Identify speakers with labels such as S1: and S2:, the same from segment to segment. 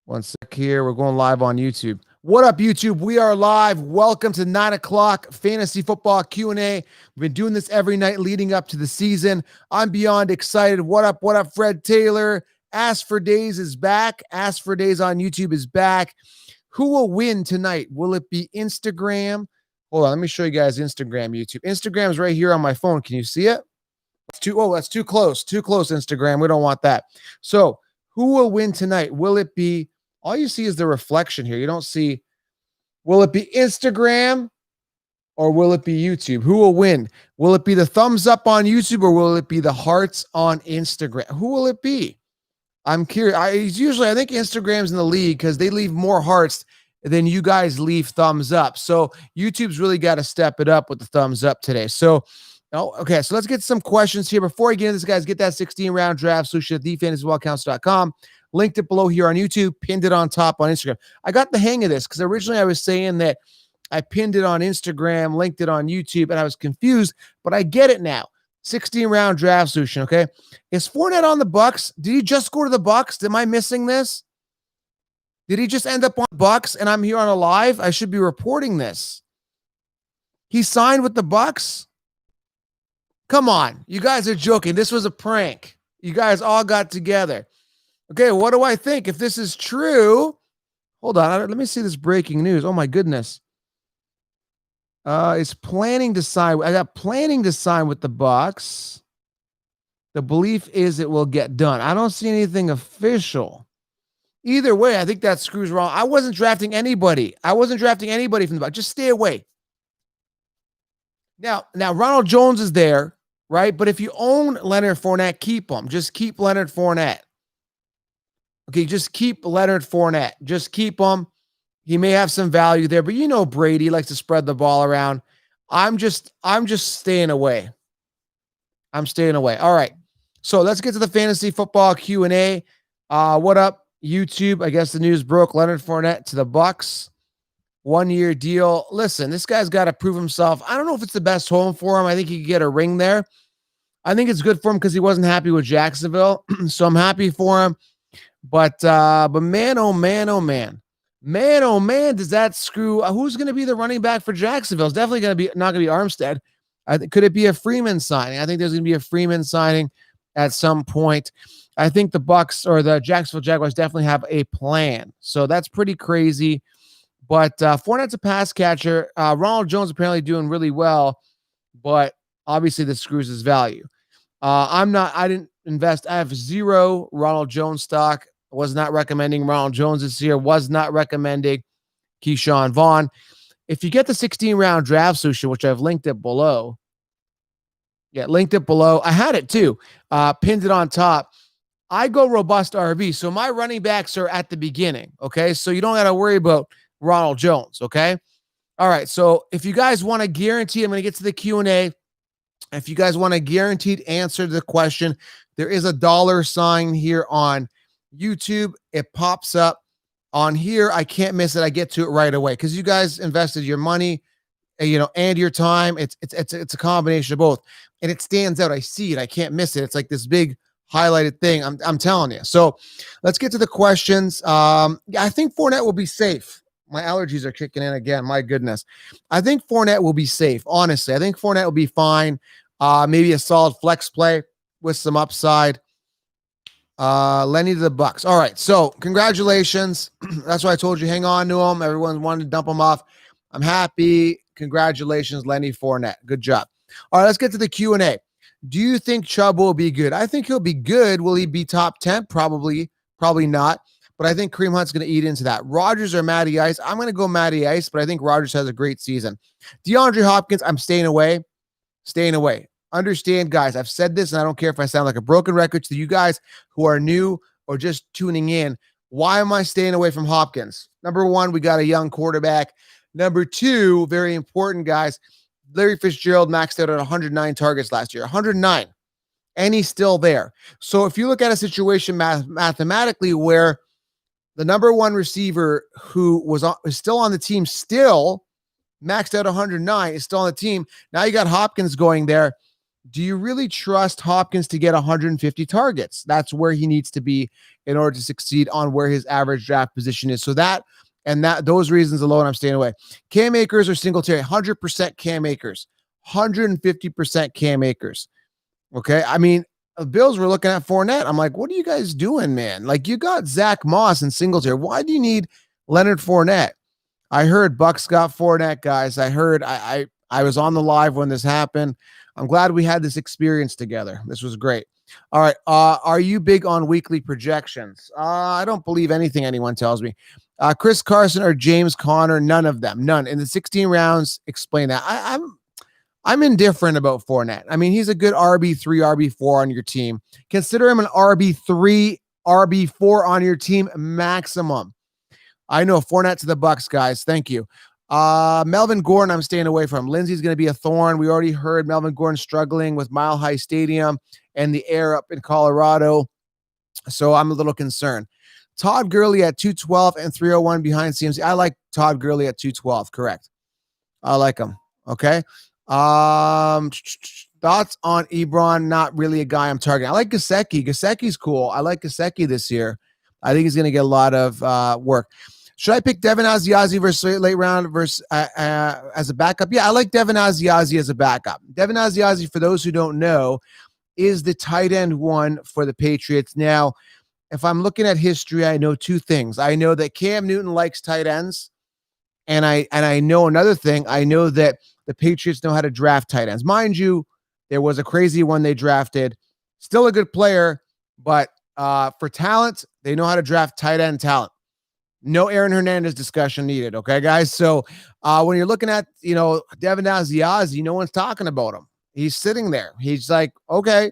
S1: One sec here. We're going live on YouTube. What up, YouTube? We are live. Welcome to 9 o'clock fantasy football Q&A. We've been doing this every night leading up to the season. I'm beyond excited. What up, Fred Taylor? Ask for Days is back. Ask for Days on YouTube is back. Who will win tonight? Will it be Instagram? Hold on, let me show you guys Instagram, YouTube. Instagram's right here on my phone. Can you see it? That's too close. Too close, Instagram. We don't want that. So who will win tonight? Will it be, all you see is the reflection here. You don't see, will it be Instagram or will it be YouTube? Who will win? Will it be the thumbs up on YouTube or will it be the hearts on Instagram? Who will it be? I'm curious. I think Instagram's in the lead because they leave more hearts than you guys leave thumbs up. So YouTube's really got to step it up with the thumbs up today. So, okay, so let's get some questions here. Before I get into this, guys, get that 16-round draft solution at thefantasywellcounts.com. Linked it below here on YouTube, pinned it on top on Instagram. I got the hang of this because originally I was saying that I pinned it on Instagram, linked it on YouTube, and I was confused, but I get it now. 16-round draft solution, okay? Is Fournette on the Bucks? Did he just go to the Bucks? Am I missing this? Did he just end up on Bucks and I'm here on a live? I should be reporting this. He signed with the Bucks? Come on. You guys are joking. This was a prank. You guys all got together. Okay, what do I think? If this is true, hold on. Let me see this breaking news. Oh, my goodness. It's planning to sign. I got planning to sign with the Bucks. The belief is it will get done. I don't see anything official. Either way, I think that screws wrong. I wasn't drafting anybody. from the Bucks. Just stay away. Now Ronald Jones is there, right? But if you own Leonard Fournette, keep him. Just keep Leonard Fournette. Okay, just keep Leonard Fournette. Just keep him. He may have some value there, but you know Brady likes to spread the ball around. I'm just staying away. I'm staying away. All right. So let's get to the fantasy football Q&A. What up, YouTube? I guess the news broke. Leonard Fournette to the Bucks. 1-year deal. Listen, this guy's got to prove himself. I don't know if it's the best home for him. I think he could get a ring there. I think it's good for him because he wasn't happy with Jacksonville. So I'm happy for him. But man, oh man, oh man. Man, oh man, does that screw? Who's going to be the running back for Jacksonville? It's definitely not going to be Armstead. Could it be a Freeman signing? I think there's going to be a Freeman signing at some point. I think the Bucks or the Jacksonville Jaguars definitely have a plan. So that's pretty crazy. But Fournette's a pass catcher. Ronald Jones apparently doing really well, but obviously this screws his value. I didn't invest. I have 0 Ronald Jones stock. Was not recommending Ronald Jones this year. Was not recommending Keyshawn Vaughn. If you get the 16-round draft solution, which I've linked it below. Yeah, linked it below. I had it too. Pinned it on top. I go robust RB. So my running backs are at the beginning. Okay. So you don't got to worry about Ronald Jones. Okay. All right. So if you guys want to guarantee, I'm going to get to the Q&A. If you guys want a guaranteed answer to the question, there is a $ here on YouTube. It pops up on here. I can't miss it. I get to it right away because you guys invested your money, and your time. It's a combination of both, and it stands out. I see it. I can't miss it. It's like this big highlighted thing. I'm telling you. So let's get to the questions. I think Fournette will be safe. My allergies are kicking in again. My goodness. I think Fournette will be safe. Honestly, I think Fournette will be fine. Maybe a solid flex play with some upside. Lenny to the Bucks. All right. So congratulations. That's why I told you, hang on to him. Everyone wanted to dump him off. I'm happy. Congratulations, Lenny Fournette. Good job. All right. Let's get to the Q&A. Do you think Chubb will be good? I think he'll be good. Will he be top 10? Probably not. But I think Kareem Hunt's going to eat into that. Rodgers or Matty Ice? I'm going to go Matty Ice, but I think Rodgers has a great season. DeAndre Hopkins, I'm staying away. Understand, guys, I've said this, and I don't care if I sound like a broken record to you guys who are new or just tuning in. Why am I staying away from Hopkins? Number one, we got a young quarterback. Number two, very important, guys, Larry Fitzgerald maxed out at 109 targets last year. 109. And he's still there. So if you look at a situation mathematically where the number one receiver who is still on the team, still maxed out 109, is still on the team. Now you got Hopkins going there. Do you really trust Hopkins to get 150 targets? That's where he needs to be in order to succeed on where his average draft position is. So that and that those reasons alone, I'm staying away. Cam Akers or Singletary, 100% Cam Akers, 150% Cam Akers. Okay. I mean, the Bills were looking at Fournette. I'm like, what are you guys doing, man? Like, you got Zach Moss and Singletary. Why do you need Leonard Fournette? I heard Bucks got Fournette, guys. I was on the live when this happened. I'm glad we had this experience together. This was great. All right. Are you big on weekly projections? I don't believe anything anyone tells me. Chris Carson or James Conner? None of them. None. In the 16 rounds, explain that. I'm indifferent about Fournette. I mean, he's a good RB3, RB4 on your team. Consider him an RB3, RB4 on your team maximum. I know Fournette to the Bucks, guys. Thank you. Melvin Gordon, I'm staying away from. Lindsey's going to be a thorn. We already heard Melvin Gordon struggling with Mile High Stadium and the air up in Colorado. So I'm a little concerned. Todd Gurley at 212 and 301 behind CMC. I like Todd Gurley at 212. Correct. I like him. Okay. Thoughts on Ebron? Not really a guy I'm targeting. I like Gesicki. Gesicki's cool. I like Gesicki this year. I think he's going to get a lot of work. Should I pick Devin Asiasi versus late round versus as a backup? Yeah, I like Devin Asiasi as a backup. Devin Asiasi, for those who don't know, is the tight end one for the Patriots. Now, if I'm looking at history, I know two things. I know that Cam Newton likes tight ends, and I know another thing. I know that the Patriots know how to draft tight ends. Mind you, there was a crazy one they drafted. Still a good player, but for talent, they know how to draft tight end talent. No Aaron Hernandez discussion needed. Okay, guys. So when you're looking at, Devin Asiasi, no one's talking about him. He's sitting there. He's like, okay,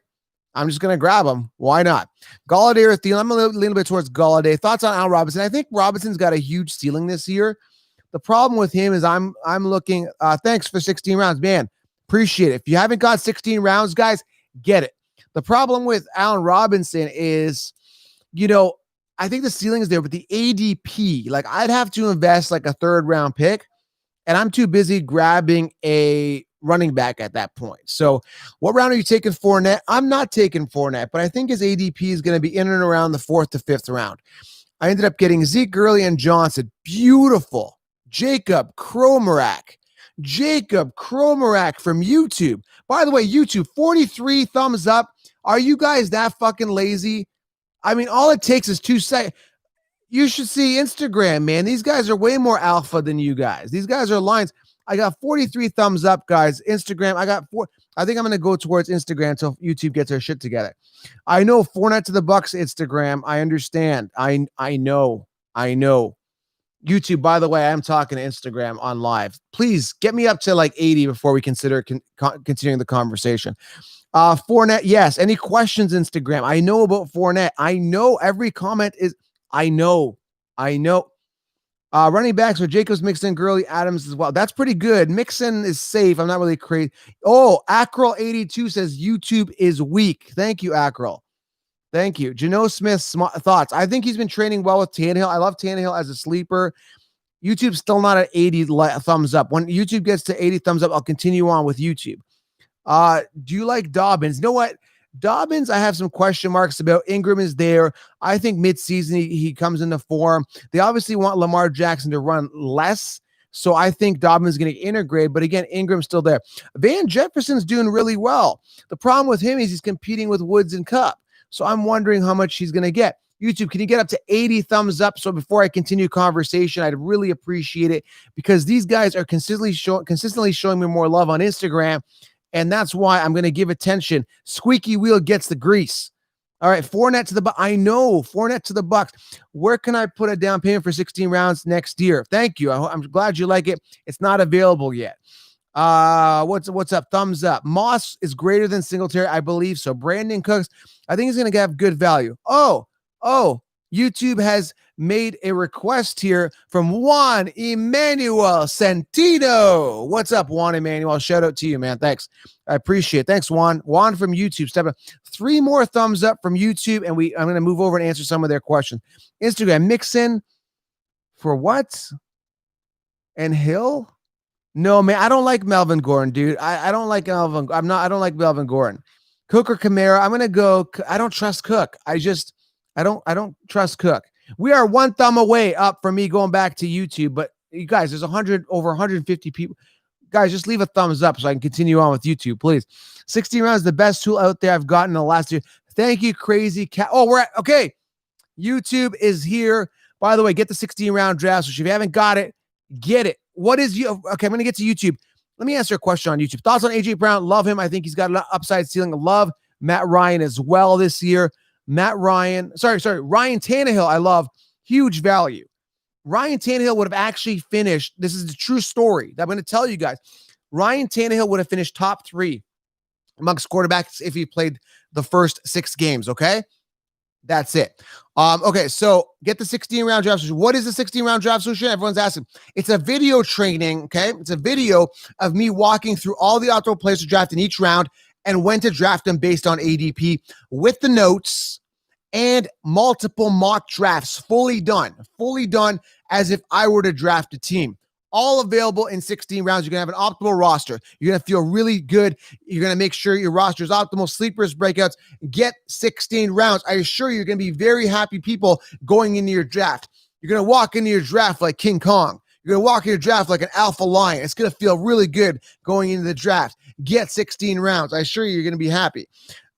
S1: I'm just going to grab him. Why not? Golladay or Thielen? I'm a little bit towards Golladay. Thoughts on Al Robinson? I think Robinson's got a huge ceiling this year. The problem with him is I'm looking, thanks for 16 rounds, man. Appreciate it. If you haven't got 16 rounds, guys, get it. The problem with Allen Robinson is, I think the ceiling is there, but the ADP, like I'd have to invest like a 3rd round pick, and I'm too busy grabbing a running back at that point. So what round are you taking Fournette? I'm not taking Fournette, but I think his ADP is going to be in and around the 4th to 5th round. I ended up getting Zeke, Gurley, and Johnson. Beautiful. Jacob Cromarak from YouTube. By the way, YouTube, 43 thumbs up. Are you guys that fucking lazy? I mean, all it takes is 2 seconds. You should see Instagram, man. These guys are way more alpha than you guys. These guys are lions. I got 43 thumbs up, guys. Instagram, I got 4. I think I'm going to go towards Instagram until YouTube gets their shit together. I know Fournette to the Bucks Instagram. I understand. I know. YouTube, by the way, I'm talking to Instagram on live. Please get me up to like 80 before we consider continuing the conversation. Fournette, yes. Any questions, Instagram? I know about Fournette. I know every comment is, I know. Running backs with Jacobs, Mixon, Gurley, Adams as well. That's pretty good. Mixon is safe. I'm not really crazy. Oh, Ackrel82 says YouTube is weak. Thank you, Ackrel. Thank you. Geno Smith's thoughts. I think he's been training well with Tannehill. I love Tannehill as a sleeper. YouTube's still not at 80 thumbs up. When YouTube gets to 80 thumbs up, I'll continue on with YouTube. Do you like Dobbins? You know what? Dobbins, I have some question marks about. Ingram is there. I think midseason he comes into form. They obviously want Lamar Jackson to run less, so I think Dobbins is going to integrate. But again, Ingram's still there. Van Jefferson's doing really well. The problem with him is he's competing with Woods and Kupp. So I'm wondering how much he's going to get. YouTube, can you get up to 80 thumbs up? So before I continue conversation, I'd really appreciate it, because these guys are consistently showing me more love on Instagram. And that's why I'm going to give attention. Squeaky wheel gets the grease. All right, Fournette to the Bucks. I know, Fournette to the Bucks. Where can I put a down payment for 16 rounds next year? Thank you. I'm glad you like it. It's not available yet. What's up? Thumbs up. Moss is greater than Singletary, I believe so. Brandon Cooks, I think he's going to have good value. Oh, YouTube has made a request here from Juan Emmanuel Santino. What's up, Juan Emmanuel? Shout out to you, man. Thanks. I appreciate it. Thanks, Juan. Juan from YouTube. Step up. 3 more thumbs up from YouTube, and I'm going to move over and answer some of their questions. Instagram, Mixon for what? And Hill? No, man, I don't like Melvin Gordon, dude. I don't like Melvin. I don't like Melvin Gordon. Cook or Kamara. I'm gonna go. I don't trust Cook. I don't trust Cook. We are one thumb away up from me going back to YouTube, but you guys, there's over 150 people. Guys, just leave a thumbs up so I can continue on with YouTube, please. 16 rounds is the best tool out there I've gotten in the last year. Thank you, Crazy Cat. Oh, we're at okay. YouTube is here. By the way, get the 16 round draft. So if you haven't got it, get it. What is you? Okay, I'm going to get to YouTube. Let me answer a question on YouTube. Thoughts on AJ Brown? Love him. I think he's got an upside ceiling. Love Matt Ryan as well this year. Ryan Tannehill, I love. Huge value. Ryan Tannehill would have actually finished. This is the true story that I'm going to tell you guys. Ryan Tannehill would have finished top 3 amongst quarterbacks if he played the first 6 games. Okay. That's it. Okay, so get the 16-round draft solution. What is the 16-round draft solution? Everyone's asking. It's a video training, okay? It's a video of me walking through all the optimal players to draft in each round and when to draft them based on ADP with the notes and multiple mock drafts fully done as if I were to draft a team. All available in 16 rounds. You're going to have an optimal roster. You're going to feel really good. You're going to make sure your roster is optimal, sleepers, breakouts. Get 16 rounds. I assure you, you're going to be very happy people going into your draft. You're going to walk into your draft like King Kong. You're going to walk in your draft like an alpha lion. It's going to feel really good going into the draft. Get 16 rounds. I assure you, you're going to be happy.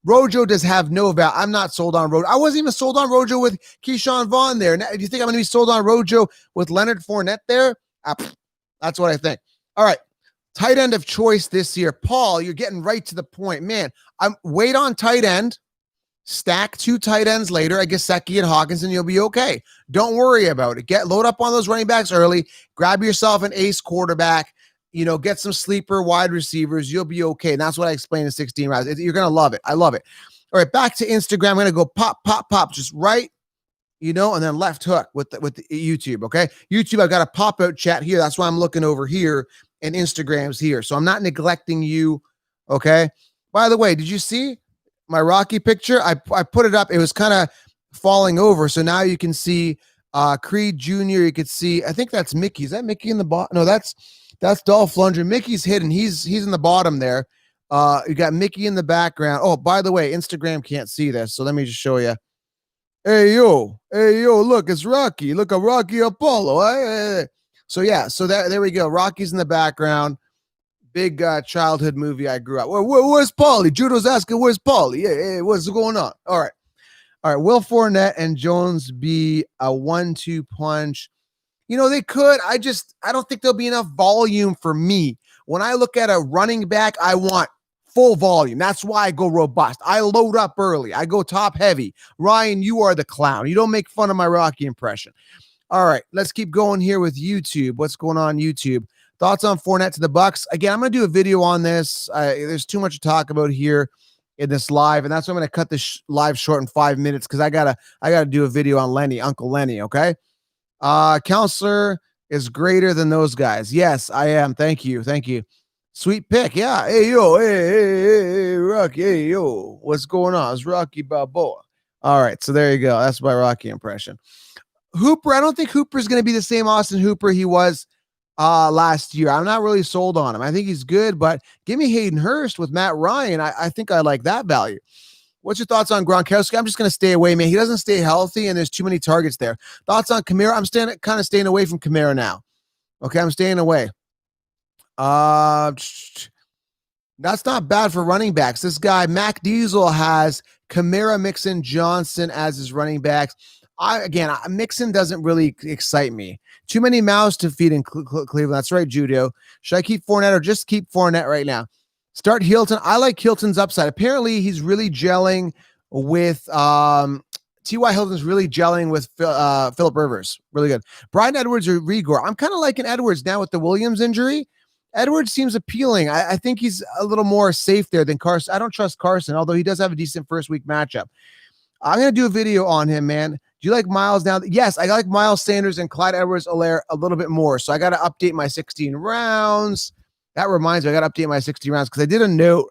S1: Rojo does have no value. I'm not sold on Rojo. I wasn't even sold on Rojo with Keyshawn Vaughn there. Now, do you think I'm going to be sold on Rojo with Leonard Fournette there? That's what I think. All right. Tight end of choice this year. Paul, you're getting right to the point. Man, I'm wait on tight end. Stack 2 tight ends later. I guess Gesicki and Hawkins, and you'll be okay. Don't worry about it. Load up on those running backs early. Grab yourself an ace quarterback. Get some sleeper wide receivers. You'll be okay. And that's what I explained in 16 rounds. You're going to love it. I love it. All right, back to Instagram. I'm going to go pop, pop, pop. Just right, and then left hook with the YouTube, okay? YouTube, I've got a pop-out chat here. That's why I'm looking over here, and Instagram's here. So I'm not neglecting you, okay? By the way, did you see my Rocky picture? I put it up. It was kind of falling over, so now you can see Creed Jr. You could see, I think that's Mickey. Is that Mickey in the bottom? No, that's Dolph Lundgren. Mickey's hidden. He's in the bottom there. You got Mickey in the background. Oh, by the way, Instagram can't see this, so let me just show you. Hey, yo, look, it's Rocky. Look at Rocky Apollo. So, yeah, so there we go. Rocky's in the background. Big childhood movie I grew up. Where's Paulie? Judo's asking, where's Paulie? Yeah, what's going on? All right. Will Fournette and Jones be a 1-2 punch? They could. I don't think there'll be enough volume for me. When I look at a running back, I want full volume. That's why I go robust. I load up early. I go top heavy. Ryan, you are the clown. You don't make fun of my Rocky impression. All right, let's keep going here with YouTube. What's going on YouTube? Thoughts on Fournette to the Bucks? Again, I'm going to do a video on this. There's too much to talk about here in this live, and that's why I'm going to cut this live short in 5 minutes because I gotta do a video on Uncle Lenny. Okay. Counselor is greater than those guys. Yes, I am. Thank you. Sweet pick. Yeah. Hey, yo. Hey, Rocky. Hey, yo. What's going on? It's Rocky Balboa. All right. So there you go. That's my Rocky impression. Hooper. I don't think Hooper is going to be the same Austin Hooper he was last year. I'm not really sold on him. I think he's good, but give me Hayden Hurst with Matt Ryan. I think I like that value. What's your thoughts on Gronkowski? I'm just going to stay away, man. He doesn't stay healthy, and there's too many targets there. Thoughts on Kamara? I'm kind of staying away from Kamara now. Okay, I'm staying away. That's not bad for running backs. This guy, Mac Diesel, has Kamara, Mixon, Johnson as his running backs. Mixon doesn't really excite me. Too many mouths to feed in Cleveland. That's right, Judo. Should I keep Fournette or just keep Fournette right now? Start Hilton. I like Hilton's upside. Apparently, he's really gelling with T.Y. Hilton's really gelling with Phillip Rivers. Really good. Brian Edwards or Rigor. I'm kind of liking Edwards now with the Williams injury. Edwards seems appealing. I think he's a little more safe there than Carson. I don't trust Carson, although he does have a decent first week matchup. I'm going to do a video on him, man. Do you like Miles now? Yes, I like Miles Sanders and Clyde Edwards-Helaire a little bit more. So I got to update my 16 rounds. That reminds me, I got to update my 60 rounds because I did a note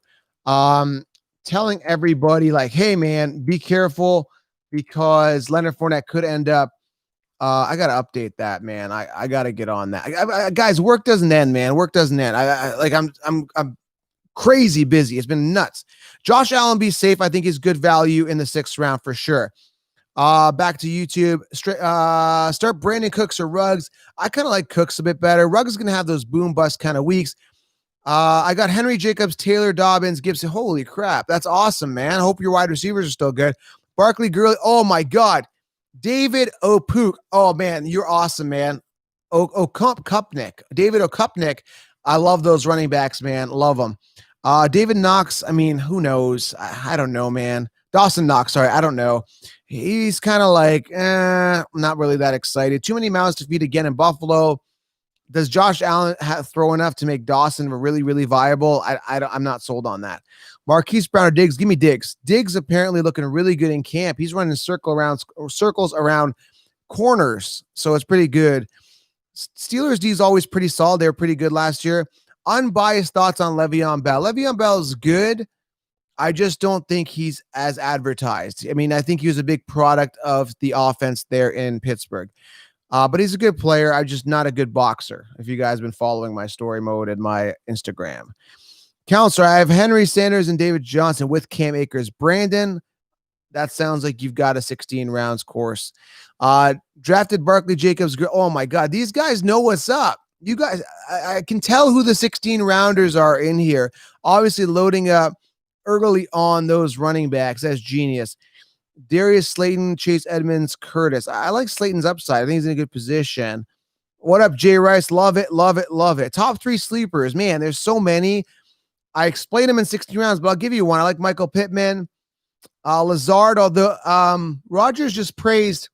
S1: telling everybody, like, hey, man, be careful because Leonard Fournette could end up I gotta update that, man. I gotta get on that. Guys, work doesn't end, man. Work doesn't end. I'm crazy busy. It's been nuts. Josh Allen, be safe. I think he's good value in the 6th round for sure. Back to YouTube. Start Brandon Cooks or Ruggs. I kind of like Cooks a bit better. Ruggs is gonna have those boom bust kind of weeks. I got Henry Jacobs, Taylor, Dobbins, Gibson. Holy crap, that's awesome, man. I hope your wide receivers are still good. Barkley, Gurley. Oh my God. David O'Pook. Oh man, you're awesome, man. Kupnik. David O'Kupnik. I love those running backs, man. Love them. David Knox. I mean, who knows? I don't know, man. Dawson Knox. Sorry, I don't know. He's kind of like, I'm not really that excited. Too many mouths to feed again in Buffalo. Does Josh Allen throw enough to make Dawson really, really viable? I'm not sold on that. Marquise Brown or Diggs? Give me Diggs. Diggs apparently looking really good in camp. He's running circles around corners, so it's pretty good. Steelers D is always pretty solid. They were pretty good last year. Unbiased thoughts on Le'Veon Bell. Le'Veon Bell is good. I just don't think he's as advertised. I mean, I think he was a big product of the offense there in Pittsburgh. But he's a good player. I'm just not a good boxer. If you guys have been following my story mode and my Instagram. Counselor, I have Henry Sanders and David Johnson with Cam Akers. Brandon, that sounds like you've got a 16 rounds course. Drafted Barkley, Jacobs. Oh my God, these guys know what's up. You guys, I can tell who the 16 rounders are in here. Obviously loading up early on those running backs. That's genius. Darius Slayton, Chase Edmonds, Curtis. I like Slayton's upside. I think he's in a good position. What up, Jay Rice? Love it, love it, love it. Top 3 sleepers. Man, there's so many. I explained them in 16 rounds, but I'll give you one. I like Michael Pittman. Lazard, although Rodgers just praised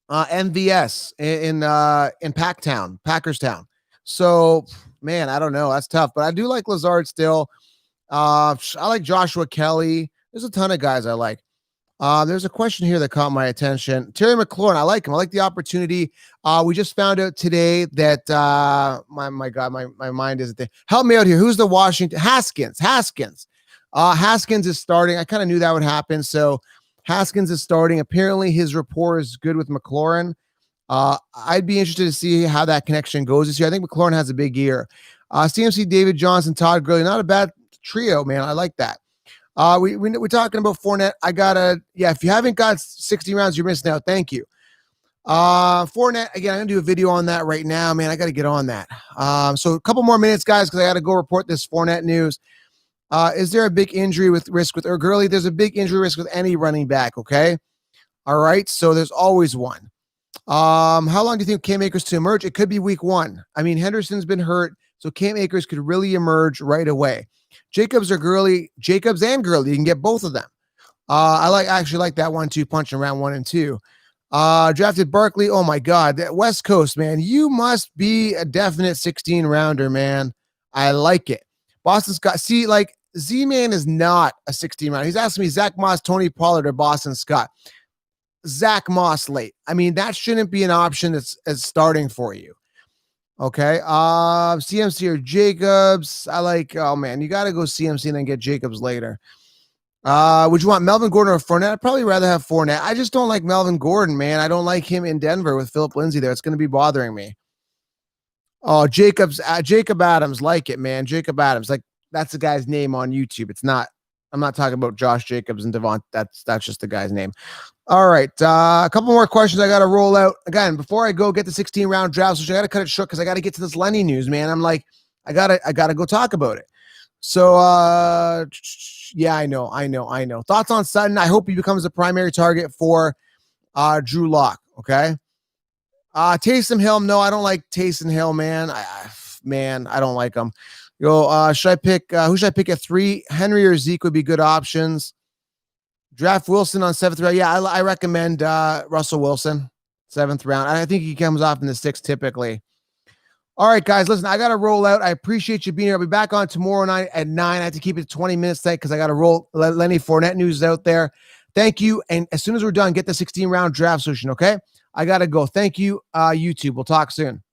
S1: MVS in Packtown, Packerstown. So, man, I don't know. That's tough, but I do like Lazard still. I like Joshua Kelly. There's a ton of guys I like. There's a question here that caught my attention. Terry McLaurin, I like him. I like the opportunity. We just found out today that my God, my mind isn't there. Help me out here. Who's the Washington Haskins? Haskins is starting. I kind of knew that would happen. So Haskins is starting. Apparently his rapport is good with McLaurin. I'd be interested to see how that connection goes this year. I think McLaurin has a big year. CMC, David Johnson, Todd Gurley, not a bad trio, man. I like that. We're talking about Fournette. If you haven't got 60 rounds, you're missing out. Thank you. Fournette, again, I'm going to do a video on that right now, man. I got to get on that. So a couple more minutes, guys, because I got to go report this Fournette news. Is there a big injury risk with Gurley? There's a big injury risk with any running back, okay? All right, so there's always one. How long do you think Cam Akers to emerge? It could be week 1. I mean, Henderson's been hurt, so Cam Akers could really emerge right away. Jacobs or Gurley? Jacobs and Gurley. You can get both of them. I actually like that 1-2 punch in round 1 and 2. Drafted Barkley. Oh my God, that West Coast, man. You must be a definite 16 rounder, man. I like it. Boston Scott. See, like Z-Man is not a 16 rounder. He's asking me Zach Moss, Tony Pollard, or Boston Scott. Zach Moss late. I mean, that shouldn't be an option that's starting for you. Okay. CMC or Jacobs. I like, oh man, you got to go CMC and then get Jacobs later. Would you want Melvin Gordon or Fournette? I'd probably rather have Fournette. I just don't like Melvin Gordon, man. I don't like him in Denver with Philip Lindsay there. It's going to be bothering me. Oh, Jacob Adams. Like it, man. Jacob Adams. Like, that's the guy's name on YouTube. It's not, I'm not talking about Josh Jacobs and Devon. That's just the guy's name. All right. A couple more questions I got to roll out. Again, before I go get the 16 round drafts, which I got to cut it short because I got to get to this Lenny news, man. I'm like, I gotta go talk about it. So, yeah, I know. Thoughts on Sutton? I hope he becomes the primary target for Drew Lock. Okay. Taysom Hill. No, I don't like Taysom Hill, man. I don't like him. Should I pick? Who should I pick at 3? Henry or Zeke would be good options. Draft Wilson on 7th round. Yeah, I recommend Russell Wilson, 7th round. I think he comes off in the 6th typically. All right, guys, listen, I got to roll out. I appreciate you being here. I'll be back on tomorrow night at 9. I have to keep it 20 minutes tight because I got to roll Lenny Fournette news out there. Thank you. And as soon as we're done, get the 16 round draft solution, okay? I got to go. Thank you, YouTube. We'll talk soon.